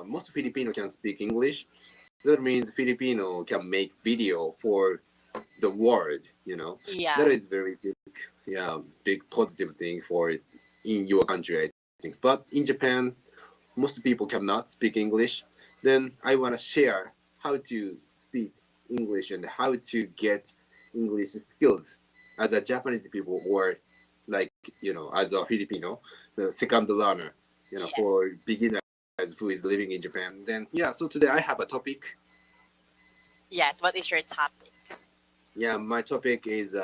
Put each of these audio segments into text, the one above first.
most Filipino can speak English. That means Filipino can make video for the world. Yeah. That is very big positive thing for in your country, I think. But in Japan, most people cannot speak English. Then I want to share how to speak English and how to get English skills as a Japanese people, or like as a Filipino, the second learner, for beginners who is living in Japan. Then so today I have a topic. Yes, what is your topic? My topic is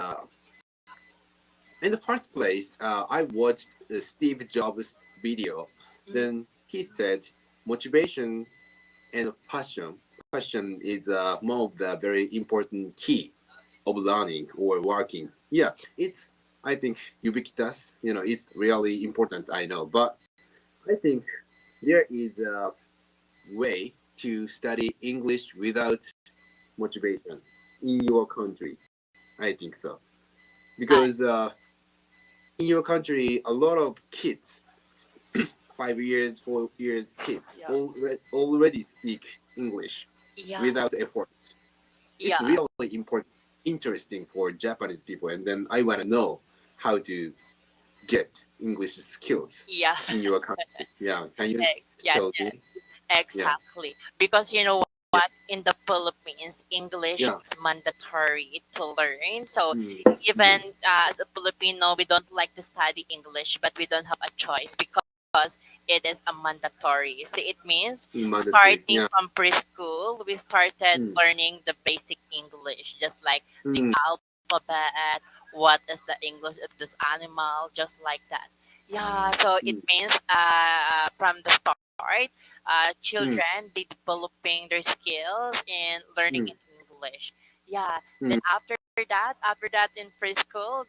in the first place, I watched Steve Jobs' video. Then he said motivation and passion is one of the very important key of learning or working. It's, I think, ubiquitous. It's really important, I know. But I think there is a way to study English without motivation in your country. I think so. Because in your country, a lot of kids, 5 years, 4 years kids, already speak English without effort. It's really important, interesting for Japanese people. And then I want to know how to get English skills in your country. Can you tell me? Exactly. Because you know what, in the Philippines, English is mandatory to learn. So even as a Filipino, we don't like to study English, but we don't have a choice because it is a mandatory. So it means starting from preschool, we started learning the basic English, just like the alphabet, what is the English of this animal, just like that. So it means from the start, children, they developing their skills in learning in English. Then after that in preschool,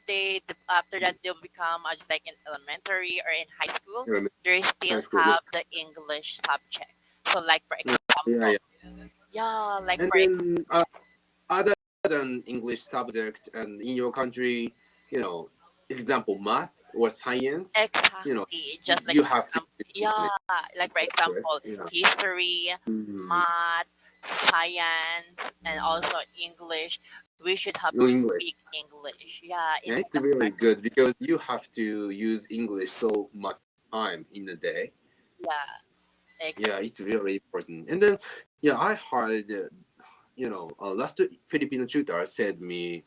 after that they'll become just like in elementary or in high school, they still have the English subject. So like for example, like and for then other than English subject, and in your country, example, math or science, exactly, just like you have to like for example, history, math, science, and also English. We should have to speak English. It's really good because you have to use English so much time in a day. Exactly. It's really important. And then I heard last Filipino tutor said me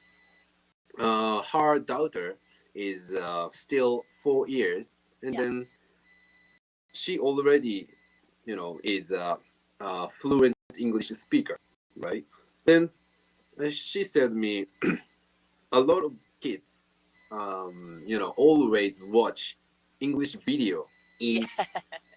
her daughter is still 4 years, and then she already is a fluent English speaker, right? Then she said me a lot of kids always watch English video in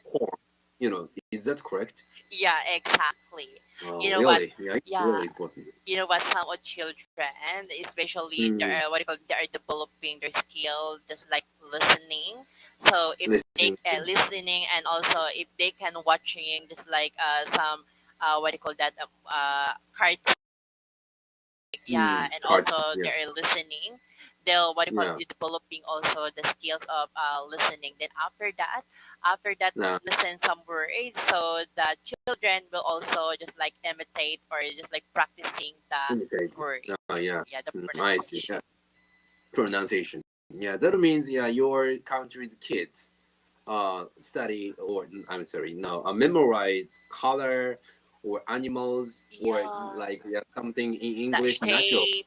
porn. Is that correct? Exactly. You know really? what? It's really important. You know what? Some of children, especially they're they are developing their skill, just like listening. So if they listening, and also if they can watching, just like some cartoon, and also they're listening. They'll developing also the skills of listening. Then after that listen some words, so the children will also just like imitate or just like practicing the word. The I see. pronunciation. Pronunciation. That means your country's kids study, or I'm sorry, no, memorize color or animals or like something in English The natural. shape.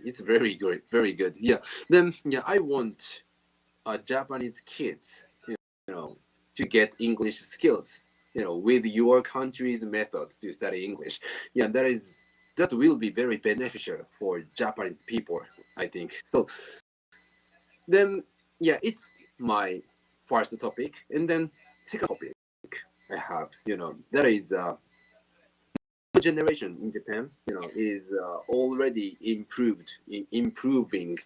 It's very good, very good. Then I want Japanese kids, to get English skills, with your country's method to study English. That will be very beneficial for Japanese people, I think. So then it's my first topic, and then second topic I have, that is generation in Japan, is already improving,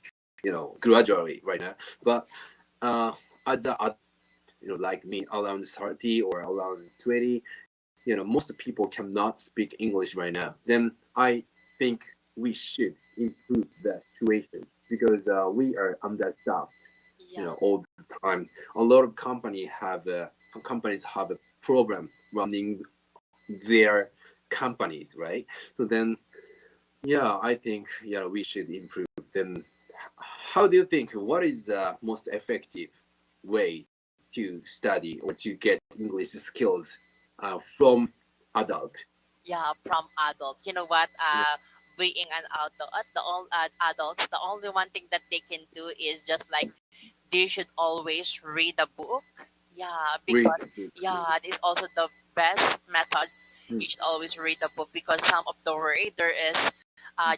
gradually right now. But as a like me, around 30 or around 20, most people cannot speak English right now. Then I think we should improve the situation because we are understaffed. All the time. A lot of companies have companies have a problem running their companies, right? So then, yeah, I think we should improve. Then, how do you think? What is the most effective way to study or to get English skills from adult? Yeah, from adults. You know what? Yeah. Being an adult, adults, the only one thing that they can do is just like they should always read a book. Yeah, Read because the book. yeah, it's also the best method. Mm. You should always read a book because some of the word there is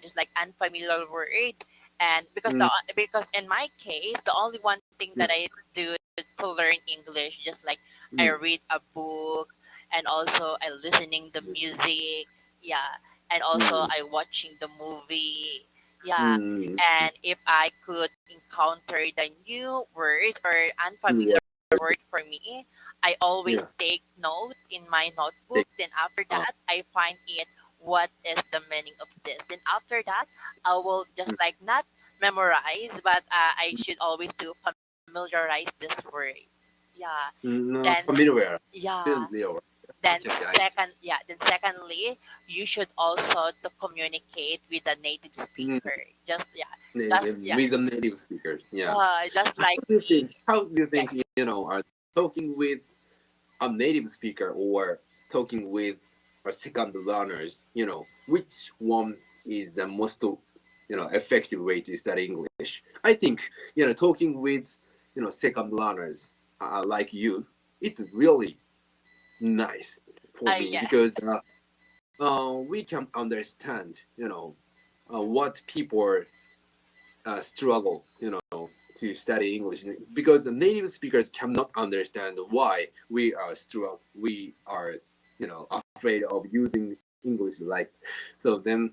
just like unfamiliar word, and because in my case, the only one thing that I do to learn English just like I Mm. read a book, and also I listening the music. Yeah, and also Mm. I watching the movie. Yeah, Mm. and if I could encounter the new words or Yeah. unfamiliar word for me, I always Yeah. take note in my Take- notebook. Then after that, I find it what is the meaning of this. Then after that, I will just like not memorize, but I should always do familiarize this word. Yeah. No, Then familiar. yeah. Familiar. Then Okay, I see. secondly, you should also to communicate with a native speaker. Just yeah, With a native speaker. Yeah. just like How do you me. think? How do you think? Yes. Are talking with a native speaker or talking with a second learners? Which one is the most effective way to study English? I think talking with second learners like you, it's really nice for me Yeah. because we can understand what people struggle to study English because the native speakers cannot understand why we are afraid of using English like so then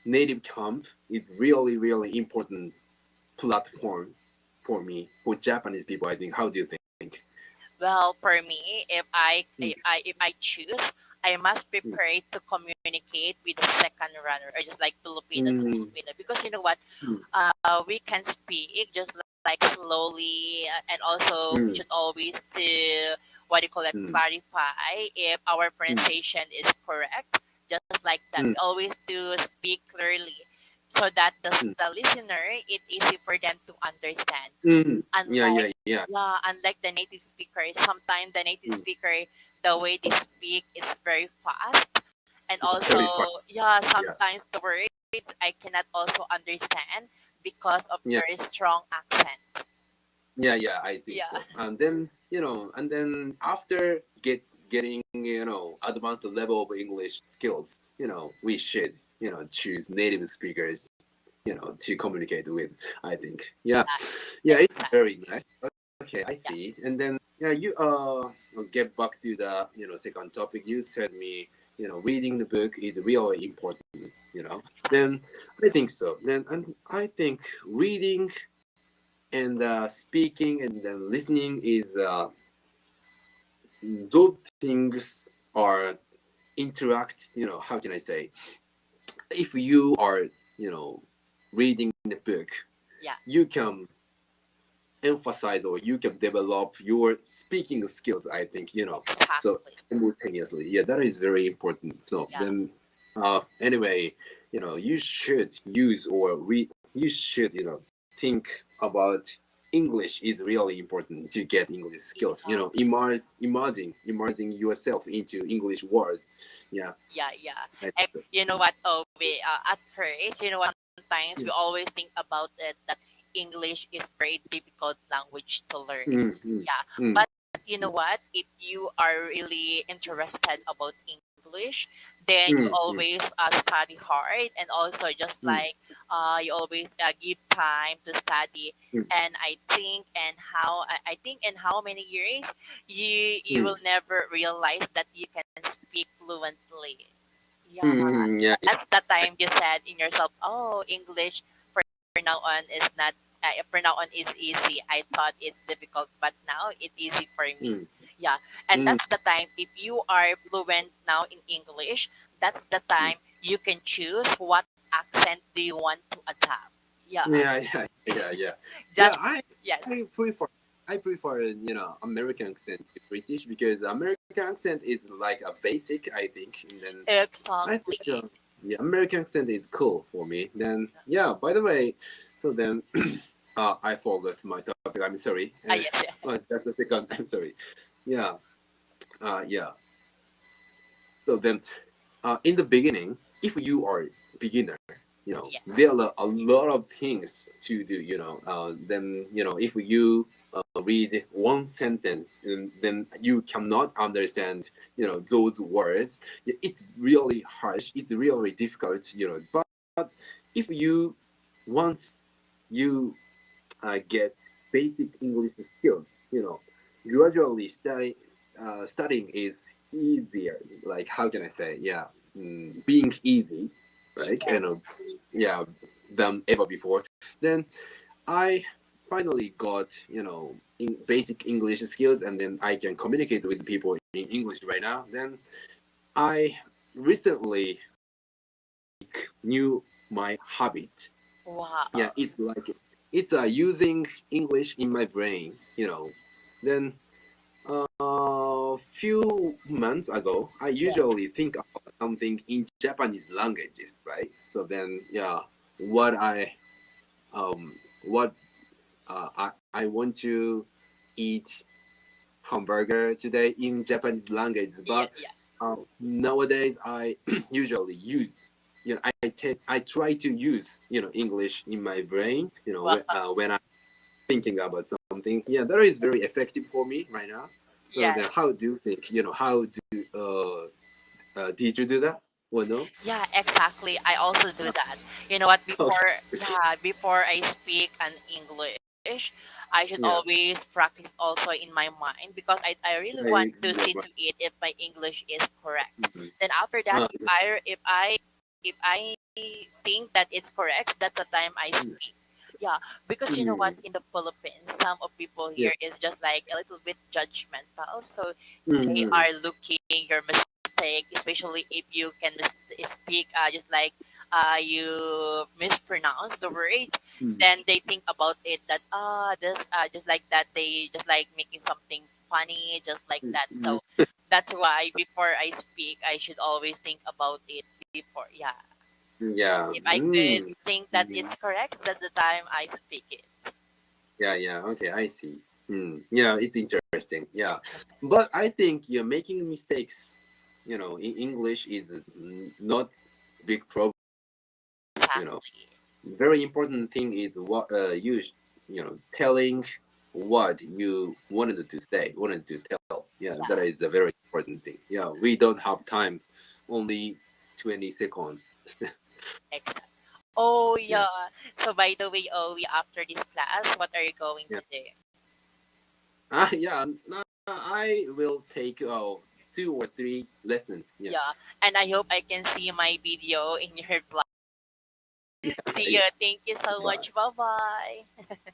native camp is really important platform for me for Japanese people. I think. How do you think? Well, for me, Mm. if I choose, I must prepare to communicate with the second runner, or just like Filipino to Mm. Filipino, because you know what, Mm. we can speak just like slowly, and also we Mm. should always to what do you call it, Mm. clarify if our pronunciation is correct. Just like that, Mm. we always do speak clearly, so that Mm. the listener it easy for them to understand. Mm. Unlike Yeah. unlike the native speakers, sometimes the native Mm. speaker, the way they speak is very fast, and also Very fun. yeah, Yeah. sometimes the words I cannot also understand because of Yeah. their strong accent. Yeah, I think Yeah. so. And then, after getting, advanced level of English skills, we should, choose native speakers, to communicate with, I think. Yeah. Yeah, it's Exactly. very nice. Okay, I Yeah. see. And then, you get back to the, second topic. You said me, reading the book is really important, Exactly. Then I think so. Then and I think reading and speaking and then listening is those things are interact how can I say if you are reading the book Yeah. you can emphasize or you can develop your speaking skills I think so Exactly. simultaneously yeah that is very important so Yeah. then anyway you should use or read you should think about English is really important to get English skills Yeah. immersing yourself into English world yeah Yeah. I And think so. you know what? Oh, we at first, you know what? Sometimes we always think about it that English is very difficult language to learn. Mm, mm, Yeah, mm, but you know what? If you are really interested about English, then you mm, mm, always study hard, and also just mm, like you always give time to study. mm, And I think in how many years you mm, will never realize that you can speak fluently. Yeah, yeah that's the time you said in yourself, "Oh, English for now on is not. For now on is easy. I thought it's difficult, but now it's easy for me." mm, Yeah, and mm, that's the time. If you are fluent now in English, that's the mm. time you can choose what accent do you want to adapt. Yeah, Yeah. Yeah. just I yes. prefer. I prefer American accent to British because American accent is like a basic, I think, and then I think Exactly. American accent is cool for me. Then yeah. By the way, so then I forgot my topic. I'm sorry. Yes. Just a second. I'm sorry. Yeah. Yeah. So then, in the beginning, if you are beginner, Yeah. there are a lot of things to do. Then if you read one sentence and then you cannot understand, those words. It's really harsh. It's really difficult. But if you once you get basic English skills, gradually studying is easier. Like how can I say? Yeah, being easy, right? Yeah, than ever before. Then I finally got basic English skills, and then I can communicate with people in English right now. Then I recently knew my habit. Wow. Yeah, it's like it's using English in my brain. Then a few months ago, I usually think about something in Japanese languages, right? So then, yeah, what I what I want to eat hamburger today in Japanese language, but nowadays I usually use. I try to use English in my brain. Wow. When I'm thinking about something. Yeah, that is very effective for me right now. So Yeah. then, how do you think? How do did you do that? Or no? Yeah, exactly. I also do that. You know what? Before I speak an English, I should Yeah, always practice also in my mind because I really want I to yeah, see right. to it if my English is correct. Mhm. Then after that, Uh, if I think that it's correct, that's the time I speak. Yeah, because you know what? mm, In the Philippines, some of people yeah. here is just like a little bit judgmental. So they Mm, are looking your mistake, especially if you can speak just like you mispronounce the words. mm, Then they think about it that this just like that they just like making something funny just like mm, that. mm. So that's why before I speak, I should always think about it before. Yeah, Yeah. if I could Mm, think that mm. it's correct, that's the time I speak it. Yeah, yeah. Okay, I see. Yeah, it's interesting. Yeah, but I think you're making mistakes. In English is not big problem. You know, Exactly. very important thing is what telling what you wanted to say, wanted to tell. Yeah, that Yeah. is a very important thing. Yeah, we don't have time, only 20 seconds. Exactly. Oh Yeah, yeah. So by the way, we after this class, what are you going yeah. to do? Yeah. I will take 2 or 3 lessons. Yeah, Yeah, and I hope I can see my video in your vlog. yeah, See yeah. you. Thank you so Bye. much. Bye bye.